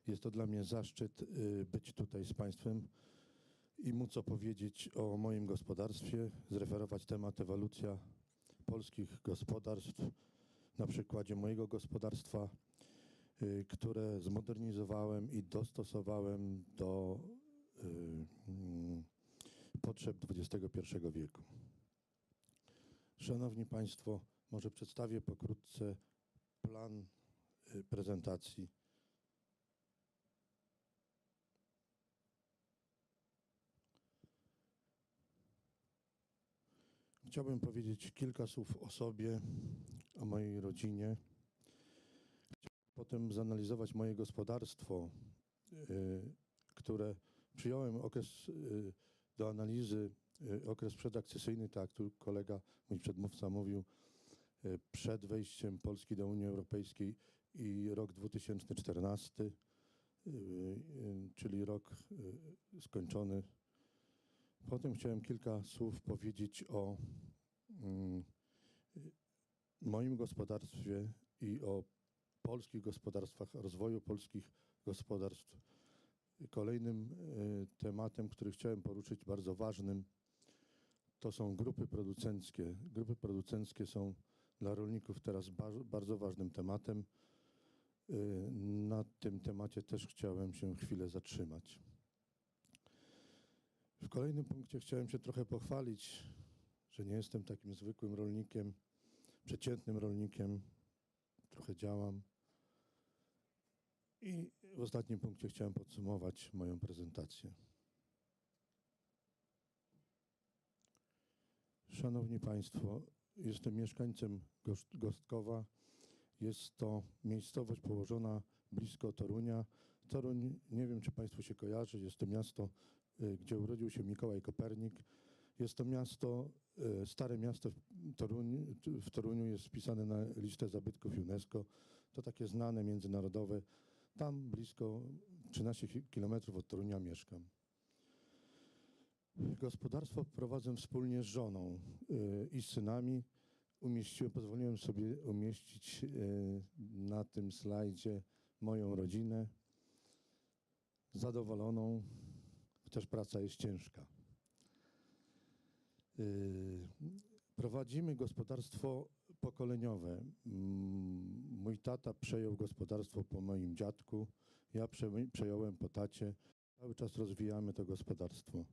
Jest to dla mnie zaszczyt być tutaj z Państwem i móc opowiedzieć o moim gospodarstwie, zreferować temat ewolucja polskich gospodarstw na przykładzie mojego gospodarstwa, które zmodernizowałem i dostosowałem do potrzeb XXI wieku. Szanowni Państwo, może przedstawię pokrótce plan prezentacji. Chciałbym powiedzieć kilka słów o sobie, o mojej rodzinie. Chciałbym potem zanalizować moje gospodarstwo, które przyjąłem do analizy okres przedakcesyjny, tak jak tu kolega, mój przedmówca mówił, przed wejściem Polski do Unii Europejskiej i rok 2014, czyli rok skończony. Potem chciałem kilka słów powiedzieć o moim gospodarstwie i o polskich gospodarstwach, rozwoju polskich gospodarstw. Kolejnym tematem, który chciałem poruszyć, bardzo ważnym, to są grupy producenckie. Grupy producenckie są dla rolników teraz bardzo ważnym tematem. Na tym temacie też chciałem się chwilę zatrzymać. W kolejnym punkcie chciałem się trochę pochwalić, że nie jestem takim zwykłym rolnikiem, przeciętnym rolnikiem. Trochę działam. I w ostatnim punkcie chciałem podsumować moją prezentację. Szanowni Państwo, jestem mieszkańcem Gostkowa. Jest to miejscowość położona blisko Torunia. Toruń, nie wiem, czy Państwu się kojarzy, jest to miasto, gdzie urodził się Mikołaj Kopernik. Jest to miasto, stare miasto w Toruniu jest wpisane na listę zabytków UNESCO. To takie znane, międzynarodowe. Tam blisko 13 km od Torunia mieszkam. Gospodarstwo prowadzę wspólnie z żoną i z synami. Pozwoliłem sobie umieścić na tym slajdzie moją rodzinę. Zadowoloną, chociaż praca jest ciężka. Prowadzimy gospodarstwo pokoleniowe. Mój tata przejął gospodarstwo po moim dziadku, ja przejąłem po tacie. Cały czas rozwijamy to gospodarstwo.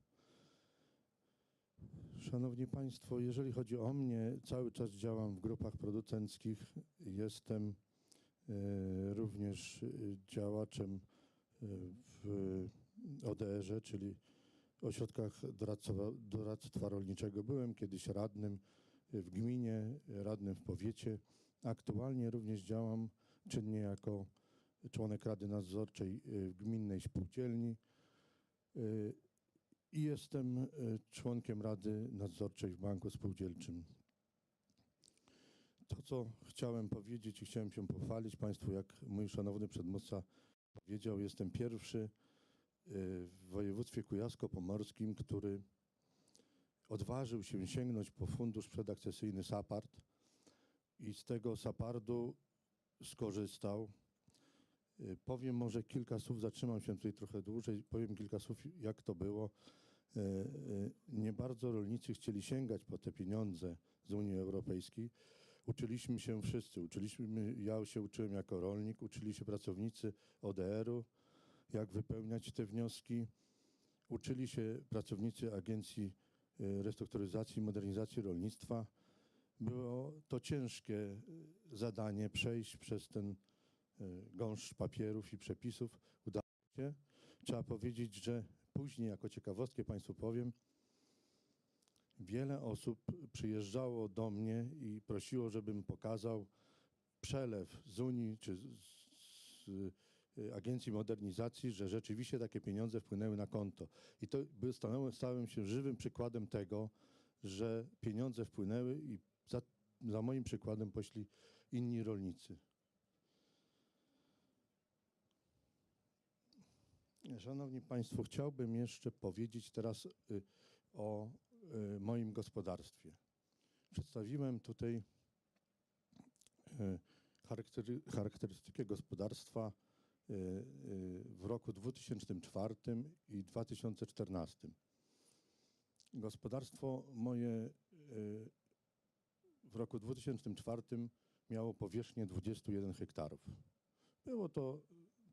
Szanowni Państwo, jeżeli chodzi o mnie, cały czas działam w grupach producenckich. Jestem również działaczem w ODR-ze, czyli ośrodkach doradztwa rolniczego. Byłem kiedyś radnym w gminie, radnym w powiecie. Aktualnie również działam czynnie jako członek Rady Nadzorczej w gminnej spółdzielni i jestem członkiem Rady Nadzorczej w Banku Spółdzielczym. To, co chciałem powiedzieć i chciałem się pochwalić Państwu, jak mój szanowny przedmówca powiedział, jestem pierwszy w województwie kujawsko-pomorskim, który odważył się sięgnąć po fundusz przedakcesyjny SAPARD i z tego SAPARD-u skorzystał. Powiem może kilka słów, zatrzymam się tutaj trochę dłużej, powiem kilka słów, jak to było. Nie bardzo rolnicy chcieli sięgać po te pieniądze z Unii Europejskiej. Uczyliśmy się wszyscy, ja się uczyłem jako rolnik, uczyli się pracownicy ODR-u, jak wypełniać te wnioski. Uczyli się pracownicy Agencji Restrukturyzacji i Modernizacji Rolnictwa. Było to ciężkie zadanie przejść przez ten gąszcz papierów i przepisów. Udało się. Trzeba powiedzieć, że później, jako ciekawostkę Państwu powiem, wiele osób przyjeżdżało do mnie i prosiło, żebym pokazał przelew z Unii czy z Agencji Modernizacji, że rzeczywiście takie pieniądze wpłynęły na konto. I to stałem się żywym przykładem tego, że pieniądze wpłynęły i za moim przykładem poszli inni rolnicy. Szanowni Państwo, chciałbym jeszcze powiedzieć teraz o moim gospodarstwie. Przedstawiłem tutaj charakterystykę gospodarstwa w roku 2004 i 2014. Gospodarstwo moje w roku 2004 miało powierzchnię 21 hektarów. Było to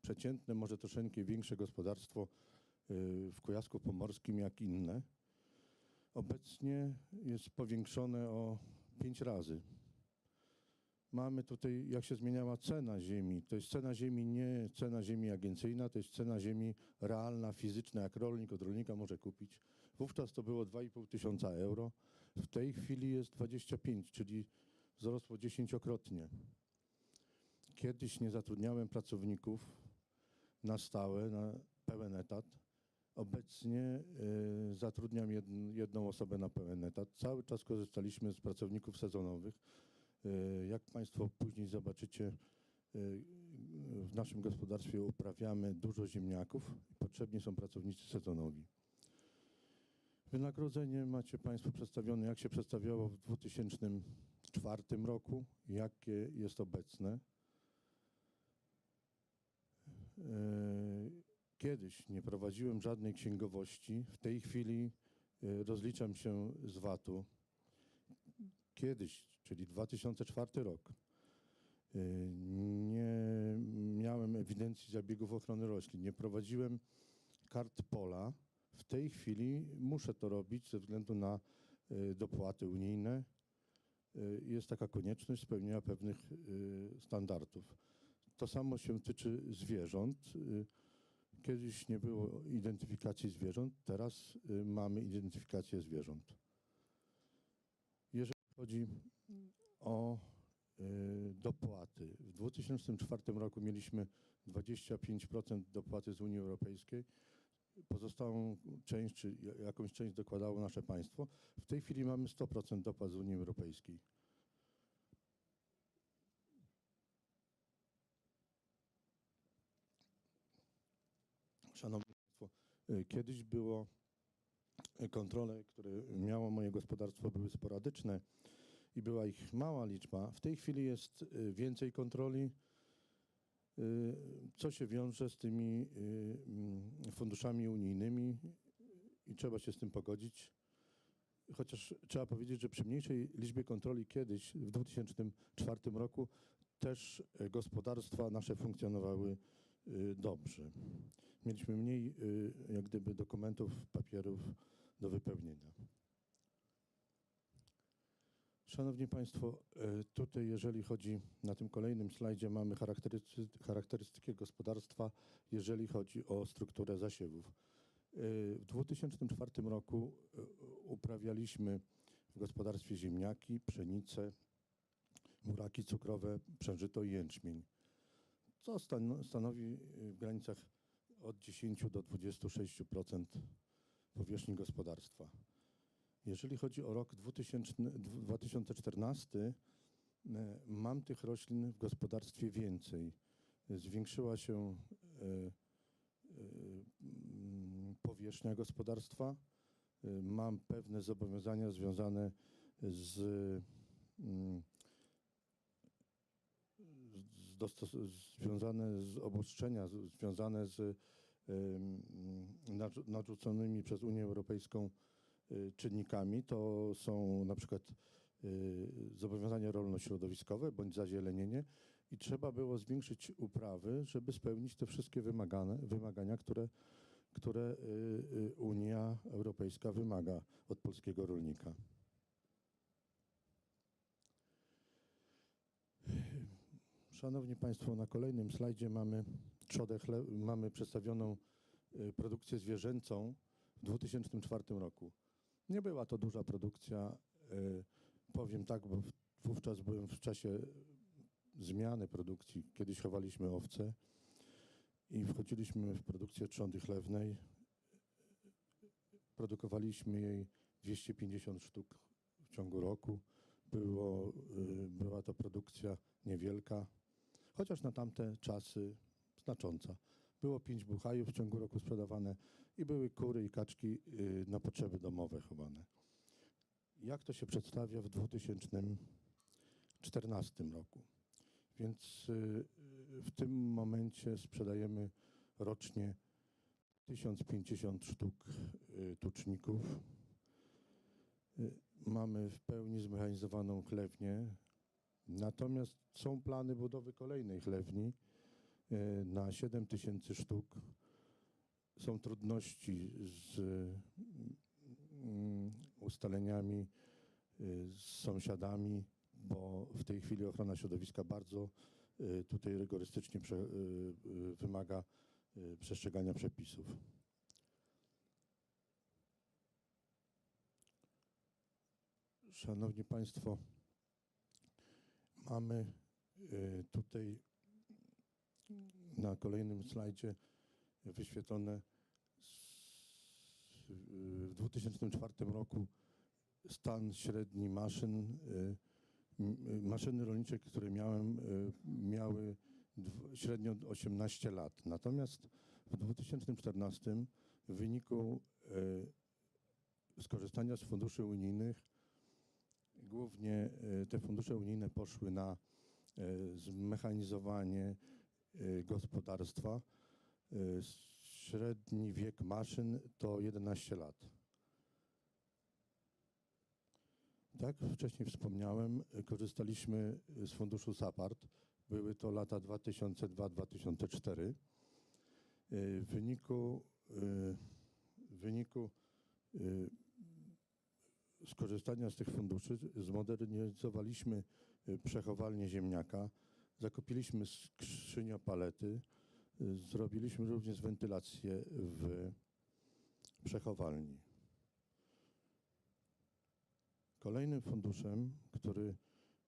przeciętne, może troszeczkę większe gospodarstwo w Kujawsku-Pomorskim jak inne. Obecnie jest powiększone o 5 razy. Mamy tutaj, jak się zmieniała cena ziemi. To jest cena ziemi, nie cena ziemi agencyjna, to jest cena ziemi realna, fizyczna, jak rolnik od rolnika może kupić. Wówczas to było 2,5 tysiąca euro. W tej chwili jest 25, czyli wzrosło 10-krotnie. Kiedyś nie zatrudniałem pracowników na stałe, na pełen etat. Obecnie zatrudniam jedną osobę na pełen etat. Cały czas korzystaliśmy z pracowników sezonowych. Jak Państwo później zobaczycie, w naszym gospodarstwie uprawiamy dużo ziemniaków i potrzebni są pracownicy sezonowi. Wynagrodzenie macie Państwo przedstawione, jak się przedstawiało w 2004 roku, jakie jest obecne. Kiedyś nie prowadziłem żadnej księgowości. W tej chwili rozliczam się z VAT-u. Kiedyś, czyli 2004 rok, nie miałem ewidencji zabiegów ochrony roślin, nie prowadziłem kart pola. W tej chwili muszę to robić ze względu na dopłaty unijne. Jest taka konieczność spełnienia pewnych standardów. To samo się tyczy zwierząt. Kiedyś nie było identyfikacji zwierząt, teraz mamy identyfikację zwierząt. Jeżeli chodzi o dopłaty, w 2004 roku mieliśmy 25% dopłaty z Unii Europejskiej. Pozostałą część, czy jakąś część dokładało nasze państwo. W tej chwili mamy 100% dopłat z Unii Europejskiej. Szanowni Państwo, kiedyś było kontrole, które miało moje gospodarstwo, były sporadyczne i była ich mała liczba. W tej chwili jest więcej kontroli, co się wiąże z tymi funduszami unijnymi i trzeba się z tym pogodzić. Chociaż trzeba powiedzieć, że przy mniejszej liczbie kontroli kiedyś, w 2004 roku, też gospodarstwa nasze funkcjonowały dobrze. Mieliśmy mniej jak gdyby dokumentów, papierów do wypełnienia. Szanowni Państwo, tutaj jeżeli chodzi, na tym kolejnym slajdzie mamy charakterystykę gospodarstwa, jeżeli chodzi o strukturę zasiewów. W 2004 roku uprawialiśmy w gospodarstwie ziemniaki, pszenicę, buraki cukrowe, przężyto i jęczmień, co stanowi w granicach od 10 do 26% powierzchni gospodarstwa. Jeżeli chodzi o rok 2014, mam tych roślin w gospodarstwie więcej. Zwiększyła się powierzchnia gospodarstwa. Mam pewne zobowiązania związane z obostrzenia, związane z narzuconymi przez Unię Europejską czynnikami. To są na przykład zobowiązania rolno-środowiskowe bądź zazielenienie i trzeba było zwiększyć uprawy, żeby spełnić te wszystkie wymagania, które Unia Europejska wymaga od polskiego rolnika. Szanowni Państwo, na kolejnym slajdzie mamy przedstawioną produkcję zwierzęcą w 2004 roku. Nie była to duża produkcja, powiem tak, bo wówczas byłem w czasie zmiany produkcji. Kiedyś chowaliśmy owce i wchodziliśmy w produkcję trzody chlewnej. Produkowaliśmy jej 250 sztuk w ciągu roku. Była to produkcja niewielka, chociaż na tamte czasy znacząca. Było 5 buchajów w ciągu roku sprzedawane i były kury i kaczki na potrzeby domowe chowane. Jak to się przedstawia w 2014 roku? Więc w tym momencie sprzedajemy rocznie 1050 sztuk tuczników. Mamy w pełni zmechanizowaną chlewnię, natomiast są plany budowy kolejnej chlewni na 7000 sztuk. Są trudności z ustaleniami z sąsiadami, bo w tej chwili ochrona środowiska bardzo tutaj rygorystycznie wymaga przestrzegania przepisów. Szanowni Państwo, mamy tutaj na kolejnym slajdzie wyświetlone w 2004 roku stan średni maszyn. Maszyny rolnicze, które miałem, miały średnio 18 lat. Natomiast w 2014 w wyniku skorzystania z funduszy unijnych, głównie te fundusze unijne poszły na zmechanizowanie gospodarstwa. Średni wiek maszyn to 11 lat. Tak, wcześniej wspomniałem, korzystaliśmy z funduszu SAPARD. Były to lata 2002-2004. W wyniku skorzystania z tych funduszy zmodernizowaliśmy przechowalnię ziemniaka, zakupiliśmy skrzyniopalety, zrobiliśmy również wentylację w przechowalni. Kolejnym funduszem, który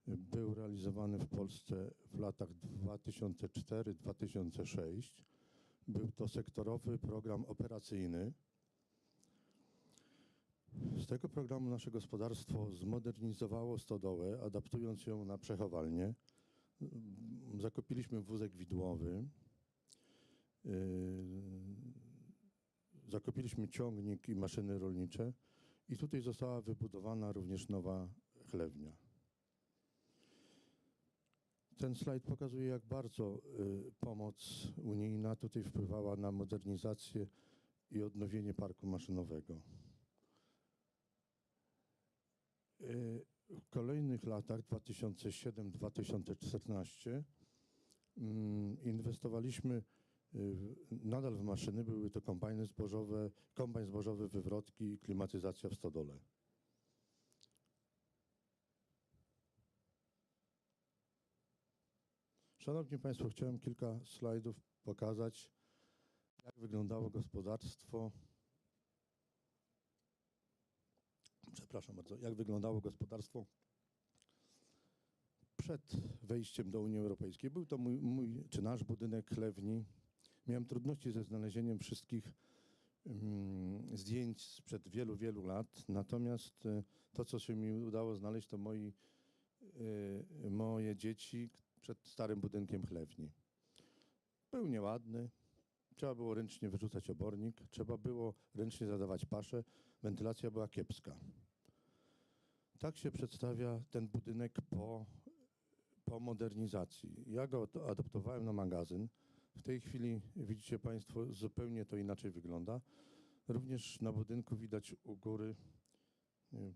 był realizowany w Polsce w latach 2004-2006, był to sektorowy program operacyjny. Z tego programu nasze gospodarstwo zmodernizowało stodołę, adaptując ją na przechowalnię. Zakupiliśmy wózek widłowy, zakupiliśmy ciągnik i maszyny rolnicze i tutaj została wybudowana również nowa chlewnia. Ten slajd pokazuje, jak bardzo pomoc unijna tutaj wpływała na modernizację i odnowienie parku maszynowego. W kolejnych latach 2007-2014 inwestowaliśmy nadal w maszyny, były to kombajn zbożowy, wywrotki i klimatyzacja w stodole. Szanowni Państwo, chciałem kilka slajdów pokazać, jak wyglądało gospodarstwo. Przepraszam bardzo, jak wyglądało gospodarstwo przed wejściem do Unii Europejskiej. Był to nasz budynek chlewni. Miałem trudności ze znalezieniem wszystkich zdjęć sprzed wielu, wielu lat. Natomiast to, co się mi udało znaleźć, to moje dzieci przed starym budynkiem chlewni. Był nieładny. Trzeba było ręcznie wyrzucać obornik. Trzeba było ręcznie zadawać paszę. Wentylacja była kiepska. Tak się przedstawia ten budynek po modernizacji. Ja go adaptowałem na magazyn. W tej chwili widzicie Państwo, zupełnie to inaczej wygląda. Również na budynku widać u góry, nie wiem,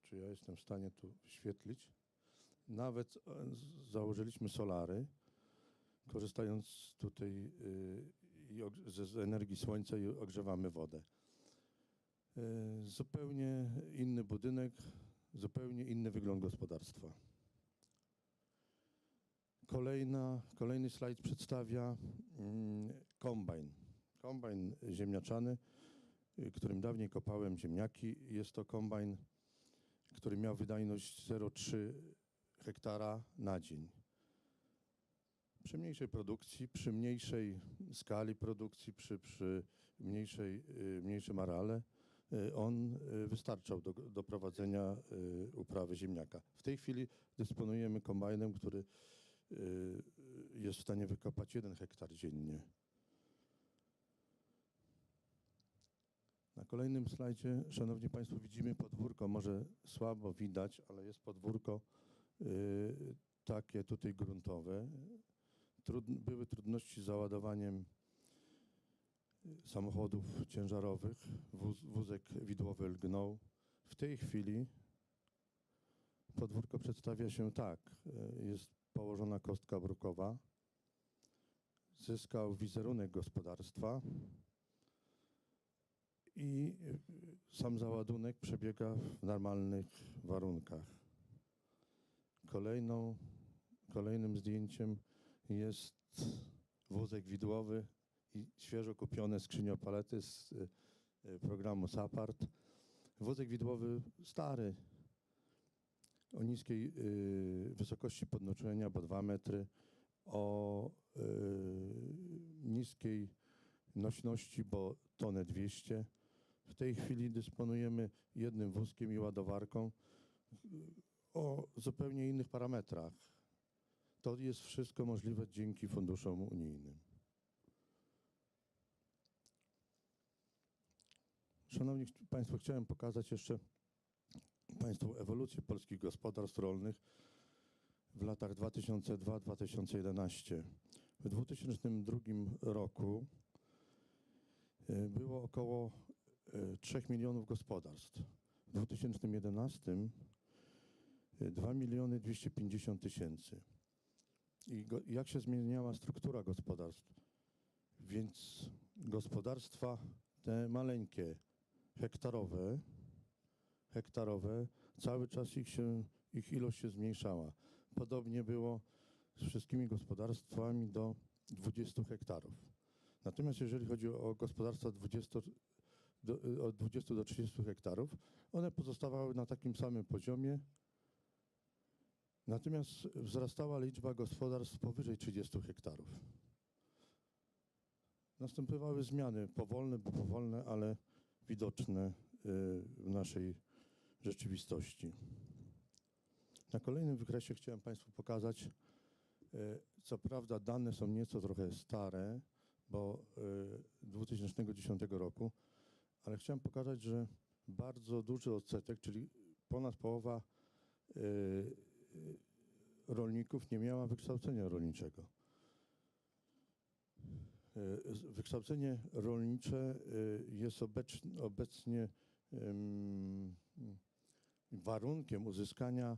czy ja jestem w stanie tu wyświetlić, nawet założyliśmy solary, korzystając tutaj z energii słońca i ogrzewamy wodę. Zupełnie inny budynek, zupełnie inny wygląd gospodarstwa. Kolejny slajd przedstawia kombajn. Kombajn ziemniaczany, którym dawniej kopałem ziemniaki. Jest to kombajn, który miał wydajność 0,3 hektara na dzień. Przy mniejszej produkcji, przy mniejszej skali produkcji, przy mniejszym areale, on wystarczał do prowadzenia uprawy ziemniaka. W tej chwili dysponujemy kombajnem, który jest w stanie wykopać 1 hektar dziennie. Na kolejnym slajdzie, Szanowni Państwo, widzimy podwórko. Może słabo widać, ale jest podwórko. takie tutaj gruntowe. Były trudności z załadowaniem samochodów ciężarowych. Wózek widłowy lgnął. W tej chwili podwórko przedstawia się tak. Jest położona kostka brukowa. Zyskał wizerunek gospodarstwa i sam załadunek przebiega w normalnych warunkach. Kolejnym zdjęciem jest wózek widłowy i świeżo kupione skrzyniopalety z programu SAPART. Wózek widłowy stary, o niskiej wysokości podnoszenia, bo 2 metry, o niskiej nośności, bo 1,2 tony. W tej chwili dysponujemy jednym wózkiem i ładowarką o zupełnie innych parametrach. To jest wszystko możliwe dzięki funduszom unijnym. Szanowni Państwo, chciałem pokazać jeszcze Państwu ewolucję polskich gospodarstw rolnych w latach 2002-2011. W 2002 roku było około 3 milionów gospodarstw. W 2011 2 250 000. I jak się zmieniała struktura gospodarstw? Więc gospodarstwa te maleńkie, hektarowe, cały czas ich ilość się zmniejszała. Podobnie było z wszystkimi gospodarstwami do 20 hektarów. Natomiast jeżeli chodzi o gospodarstwa od 20 do 30 hektarów, one pozostawały na takim samym poziomie. Natomiast wzrastała liczba gospodarstw powyżej 30 hektarów. Następowały zmiany powolne, ale widoczne w naszej rzeczywistości. Na kolejnym wykresie chciałem Państwu pokazać, co prawda dane są nieco trochę stare, bo 2010 roku, ale chciałem pokazać, że bardzo duży odsetek, czyli ponad połowa rolników nie miała wykształcenia rolniczego. Wykształcenie rolnicze jest obecnie warunkiem uzyskania,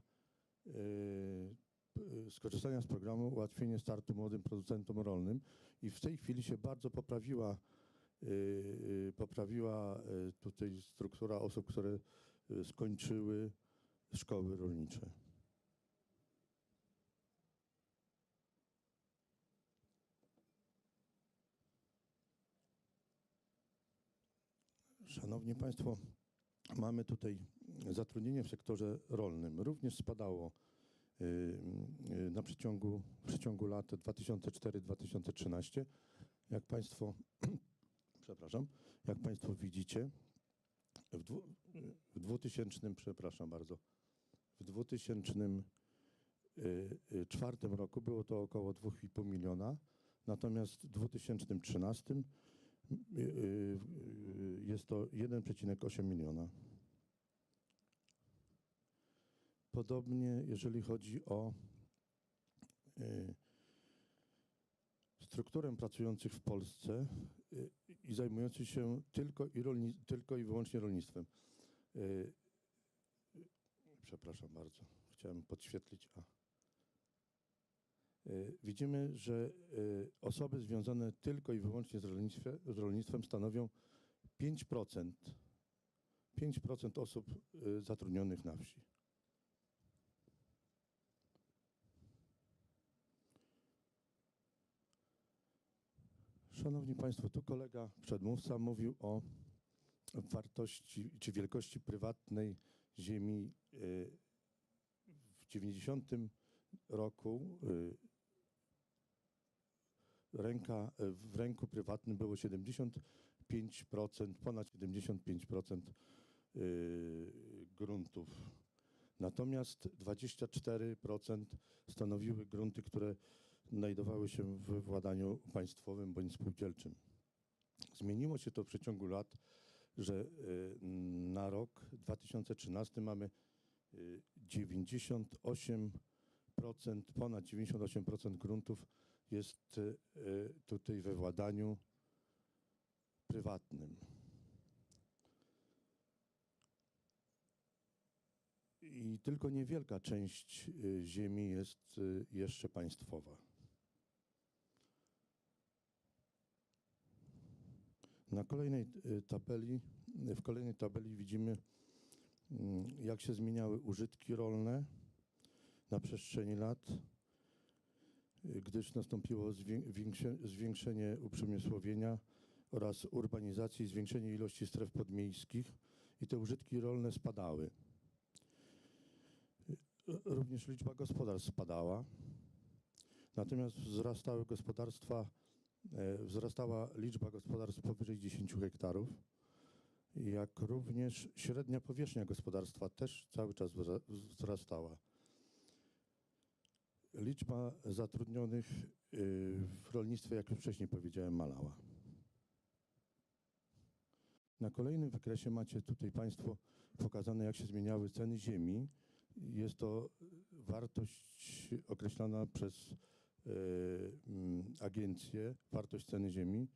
skorzystania z programu Ułatwienie startu młodym producentom rolnym i w tej chwili się bardzo poprawiła tutaj struktura osób, które skończyły szkoły rolnicze. Szanowni Państwo, mamy tutaj zatrudnienie w sektorze rolnym. Również spadało w przeciągu lat 2004-2013. Jak Państwo widzicie, w 2004 roku było to około 2,5 miliona, natomiast w 2013 jest to 1,8 miliona. Podobnie jeżeli chodzi o strukturę pracujących w Polsce i zajmujących się tylko i wyłącznie rolnictwem. Przepraszam bardzo, chciałem podświetlić. Widzimy, że osoby związane tylko i wyłącznie z rolnictwem stanowią 5% osób zatrudnionych na wsi. Szanowni Państwo, tu kolega przedmówca mówił o wartości czy wielkości prywatnej ziemi. W 90 roku w ręku prywatnym było 75%, ponad 75% gruntów. Natomiast 24% stanowiły grunty, które znajdowały się w władaniu państwowym bądź spółdzielczym. Zmieniło się to w przeciągu lat, że na rok 2013 mamy 98% ponad 98% gruntów jest tutaj we władaniu prywatnym. I tylko niewielka część ziemi jest jeszcze państwowa. W kolejnej tabeli widzimy, jak się zmieniały użytki rolne na przestrzeni lat, gdyż nastąpiło zwiększenie uprzemysłowienia oraz urbanizacji, zwiększenie ilości stref podmiejskich i te użytki rolne spadały. Również liczba gospodarstw spadała, natomiast wzrastała liczba gospodarstw powyżej 10 hektarów, jak również średnia powierzchnia gospodarstwa też cały czas wzrastała. Liczba zatrudnionych w rolnictwie, jak już wcześniej powiedziałem, malała. Na kolejnym wykresie macie tutaj Państwo pokazane, jak się zmieniały ceny ziemi. Jest to wartość określona przez agencję, wartość ceny ziemi,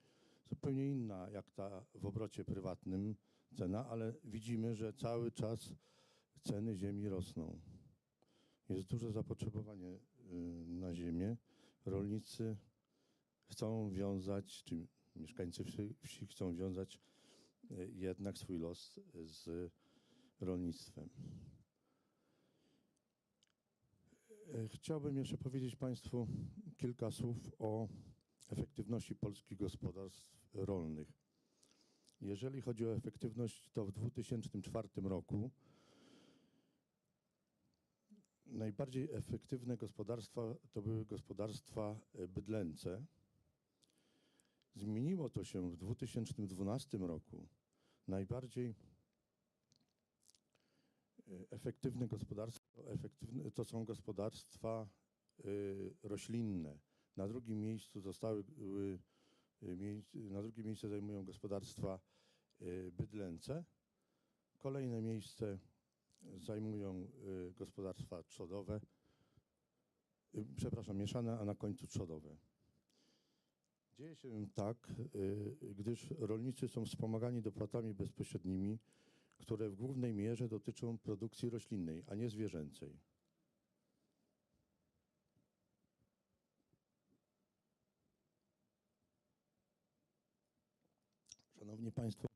zupełnie inna jak ta w obrocie prywatnym cena, ale widzimy, że cały czas ceny ziemi rosną. Jest duże zapotrzebowanie na ziemię. Rolnicy chcą wiązać, czy mieszkańcy wsi chcą wiązać jednak swój los z rolnictwem. Chciałbym jeszcze powiedzieć Państwu kilka słów o efektywności polskich gospodarstw rolnych. Jeżeli chodzi o efektywność, to w 2004 roku najbardziej efektywne gospodarstwa to były gospodarstwa bydlęce. Zmieniło to się w 2012 roku. Najbardziej efektywne gospodarstwa to są gospodarstwa roślinne. Na drugim miejsce zajmują gospodarstwa bydlęce. Kolejne miejsce zajmują gospodarstwa trzodowe, mieszane, a na końcu trzodowe. Dzieje się tak, gdyż rolnicy są wspomagani dopłatami bezpośrednimi, które w głównej mierze dotyczą produkcji roślinnej, a nie zwierzęcej. Szanowni Państwo,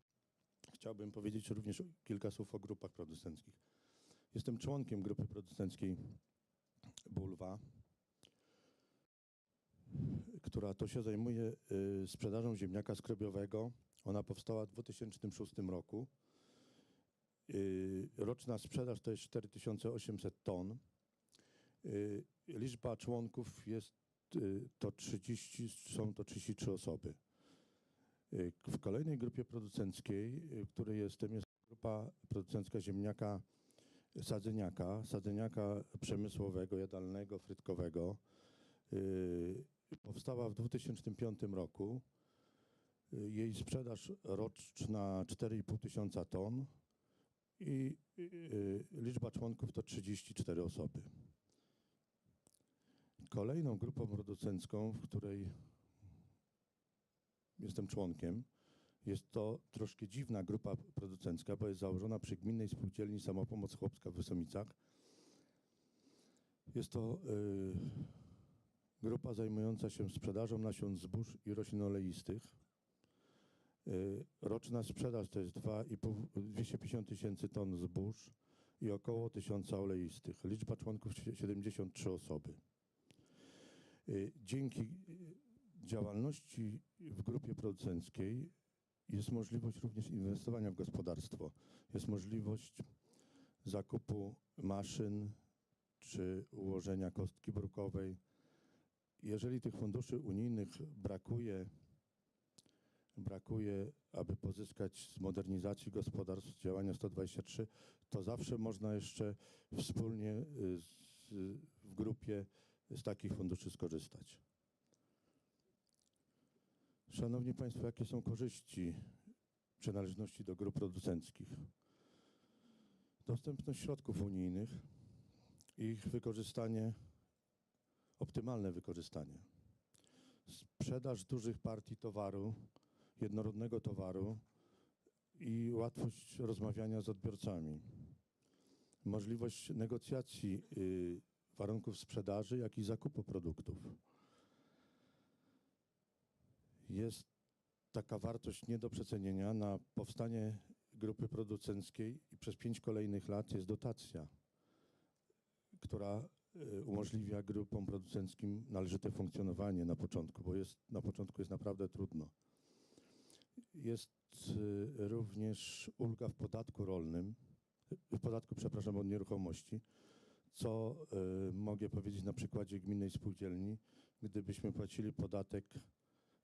chciałbym powiedzieć również kilka słów o grupach producenckich. Jestem członkiem grupy producenckiej Bulwa, która to się zajmuje sprzedażą ziemniaka skrobiowego. Ona powstała w 2006 roku. Roczna sprzedaż to jest 4800 ton. Liczba członków są to 33 osoby. W kolejnej grupie producenckiej, w której jestem, jest grupa producencka ziemniaka sadzeniaka przemysłowego, jadalnego, frytkowego. Powstała w 2005 roku. Jej sprzedaż roczna 4500 ton i liczba członków to 34 osoby. Kolejną grupą producencką, w której jestem członkiem, jest to troszkę dziwna grupa producencka, bo jest założona przy Gminnej Spółdzielni Samopomoc Chłopska w Wysomicach. Jest to grupa zajmująca się sprzedażą nasion zbóż i roślin oleistych. Roczna sprzedaż to jest 250 000 ton zbóż i około 1000 oleistych. Liczba członków 73 osoby. Dzięki działalności w grupie producenckiej jest możliwość również inwestowania w gospodarstwo. Jest możliwość zakupu maszyn czy ułożenia kostki brukowej. Jeżeli tych funduszy unijnych brakuje, aby pozyskać z modernizacji gospodarstw działania 123, to zawsze można jeszcze wspólnie w grupie z takich funduszy skorzystać. Szanowni Państwo, jakie są korzyści przynależności do grup producenckich? Dostępność środków unijnych, ich wykorzystanie optymalne wykorzystanie. Sprzedaż dużych partii towaru, jednorodnego towaru i łatwość rozmawiania z odbiorcami. Możliwość negocjacji warunków sprzedaży, jak i zakupu produktów. Jest taka wartość nie do przecenienia. Na powstanie grupy producenckiej i przez 5 kolejnych lat jest dotacja, która umożliwia grupom producenckim należyte funkcjonowanie na początku, bo na początku jest naprawdę trudno. Jest również ulga w podatku rolnym, przepraszam, od nieruchomości, co mogę powiedzieć na przykładzie gminnej spółdzielni. Gdybyśmy płacili podatek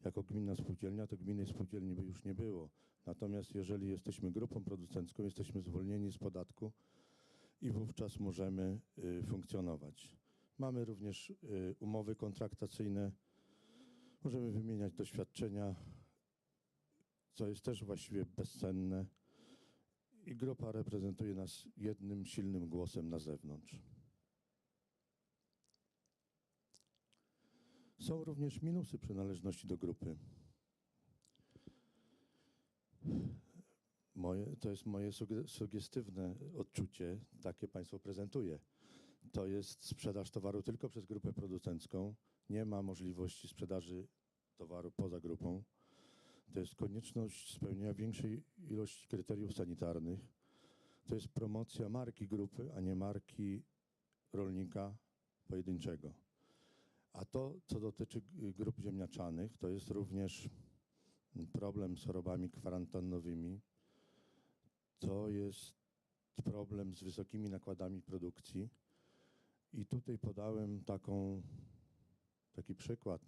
jako gminna spółdzielnia, to gminnej spółdzielni by już nie było. Natomiast jeżeli jesteśmy grupą producencką, jesteśmy zwolnieni z podatku i wówczas możemy funkcjonować. Mamy również umowy kontraktacyjne, możemy wymieniać doświadczenia, co jest też właściwie bezcenne. I grupa reprezentuje nas jednym silnym głosem na zewnątrz. Są również minusy przynależności do grupy. To jest moje sugestywne odczucie, takie Państwu prezentuję. To jest sprzedaż towaru tylko przez grupę producencką. Nie ma możliwości sprzedaży towaru poza grupą. To jest konieczność spełnienia większej ilości kryteriów sanitarnych. To jest promocja marki grupy, a nie marki rolnika pojedynczego. A to, co dotyczy grup ziemniaczanych, to jest również problem z chorobami kwarantannowymi. To jest problem z wysokimi nakładami produkcji. I tutaj podałem taki przykład.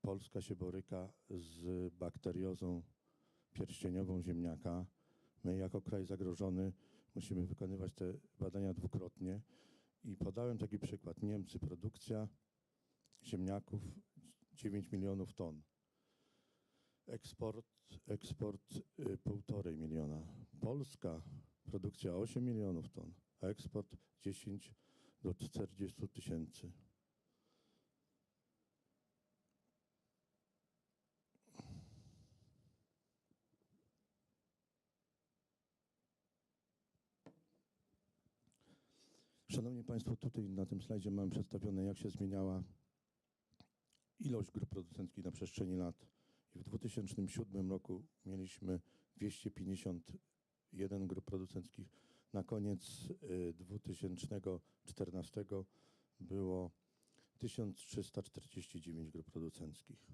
Polska się boryka z bakteriozą pierścieniową ziemniaka. My jako kraj zagrożony musimy wykonywać te badania dwukrotnie. I podałem taki przykład. Niemcy, produkcja ziemniaków 9 milionów ton. Eksport 1,5 miliona. Polska produkcja 8 milionów ton, a eksport 10 do 40 tysięcy. Szanowni Państwo, tutaj na tym slajdzie mamy przedstawione, jak się zmieniała ilość grup producenckich na przestrzeni lat. I w 2007 roku mieliśmy 251 grup producenckich. Na koniec 2014 było 1349 grup producenckich.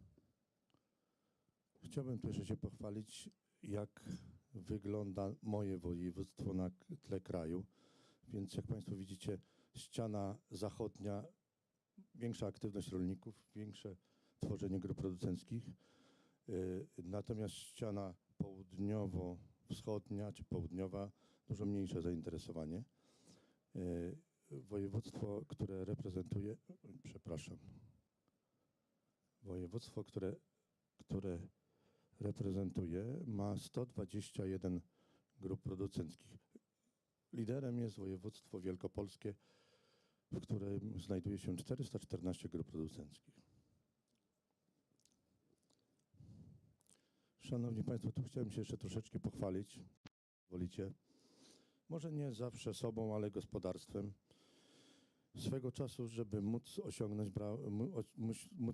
Chciałbym tu jeszcze się pochwalić, jak wygląda moje województwo na tle kraju. Więc jak Państwo widzicie, ściana zachodnia, większa aktywność rolników, większe tworzenie grup producenckich. Natomiast ściana południowo-wschodnia czy południowa, dużo mniejsze zainteresowanie. Województwo, które reprezentuję, województwo, które reprezentuję, ma 121 grup producenckich. Liderem jest województwo wielkopolskie, w którym znajduje się 414 grup producenckich. Szanowni Państwo, tu chciałem się jeszcze troszeczkę pochwalić, wolicie. Może nie zawsze sobą, ale gospodarstwem. Swego czasu, żeby móc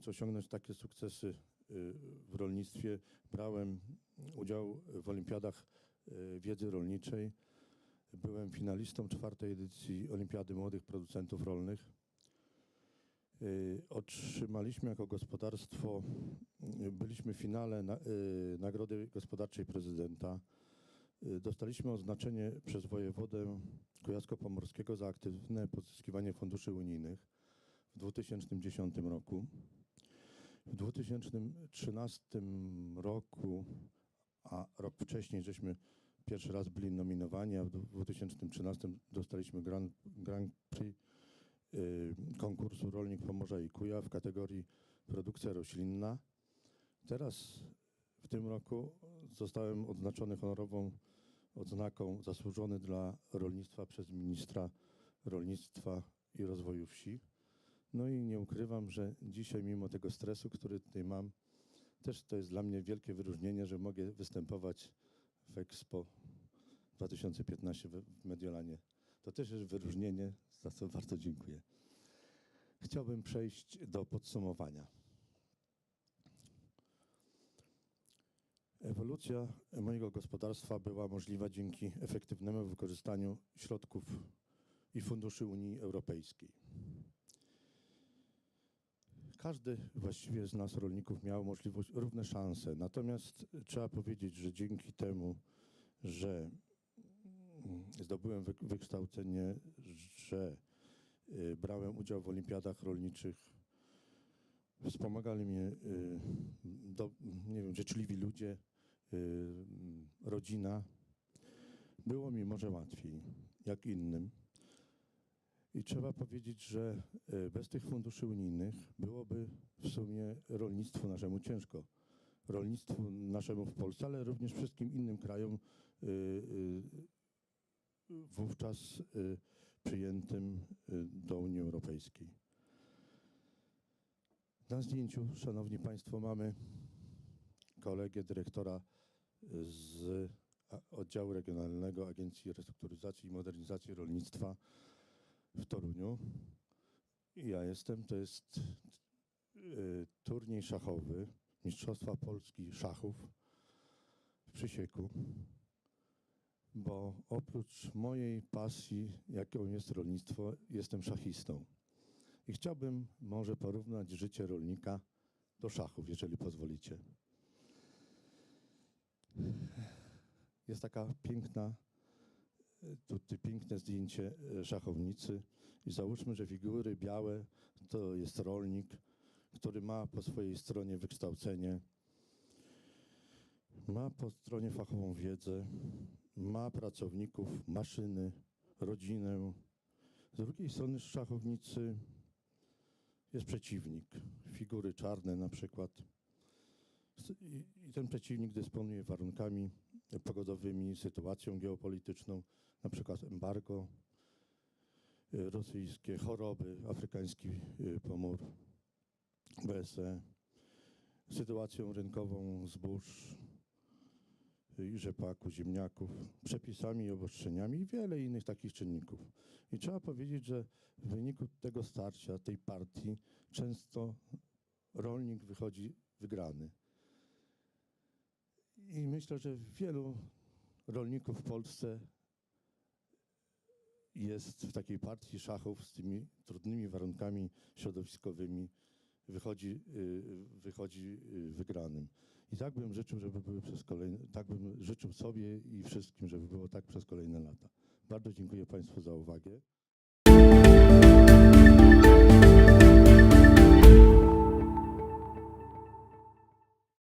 osiągnąć takie sukcesy w rolnictwie, brałem udział w olimpiadach wiedzy rolniczej. Byłem finalistą 4. edycji Olimpiady Młodych Producentów Rolnych. Otrzymaliśmy jako gospodarstwo, byliśmy w finale Nagrody Gospodarczej Prezydenta. Dostaliśmy oznaczenie przez wojewodę kujawsko-pomorskiego za aktywne pozyskiwanie funduszy unijnych w 2010 roku. W 2013 roku, a rok wcześniej żeśmy pierwszy raz byli nominowani, a w 2013 dostaliśmy Grand Prix konkursu Rolnik Pomorza i Kujaw w kategorii produkcja roślinna. Teraz w tym roku zostałem odznaczony honorową odznaką zasłużony dla rolnictwa przez ministra rolnictwa i rozwoju wsi. No i nie ukrywam, że dzisiaj mimo tego stresu, który tutaj mam, też to jest dla mnie wielkie wyróżnienie, że mogę występować w Expo 2015 w Mediolanie. To też jest wyróżnienie, za co bardzo dziękuję. Chciałbym przejść do podsumowania. Ewolucja mojego gospodarstwa była możliwa dzięki efektywnemu wykorzystaniu środków i funduszy Unii Europejskiej. Każdy właściwie z nas, rolników, miał możliwość, równe szanse. Natomiast trzeba powiedzieć, że dzięki temu, że zdobyłem wykształcenie, że brałem udział w olimpiadach rolniczych, wspomagali mnie nie wiem, życzliwi ludzie, rodzina. Było mi może łatwiej, jak innym. I trzeba powiedzieć, że bez tych funduszy unijnych byłoby w sumie rolnictwu naszemu ciężko. Rolnictwu naszemu w Polsce, ale również wszystkim innym krajom wówczas przyjętym do Unii Europejskiej. Na zdjęciu, szanowni państwo, mamy kolegę dyrektora z oddziału regionalnego Agencji Restrukturyzacji i Modernizacji Rolnictwa w Toruniu. Ja jestem, to jest turniej szachowy Mistrzostwa Polski Szachów w Przysieku, bo oprócz mojej pasji, jaką jest rolnictwo, jestem szachistą. I chciałbym może porównać życie rolnika do szachów, jeżeli pozwolicie. Jest taka piękna, tutaj piękne zdjęcie szachownicy i załóżmy, że figury białe to jest rolnik, który ma po swojej stronie wykształcenie, ma po stronie fachową wiedzę, ma pracowników, maszyny, rodzinę. Z drugiej strony szachownicy jest przeciwnik, figury czarne na przykład. I ten przeciwnik dysponuje warunkami pogodowymi, sytuacją geopolityczną, na przykład embargo rosyjskie, choroby, afrykański pomór, BSE, sytuacją rynkową zbóż i rzepaku, ziemniaków, przepisami i obostrzeniami i wiele innych takich czynników. I trzeba powiedzieć, że w wyniku tego starcia, tej partii, często rolnik wychodzi wygrany. I myślę, że wielu rolników w Polsce jest w takiej partii szachów z tymi trudnymi warunkami środowiskowymi, wychodzi wygranym. I tak bym życzył, żeby były tak bym życzył sobie i wszystkim, żeby było tak przez kolejne lata. Bardzo dziękuję Państwu za uwagę.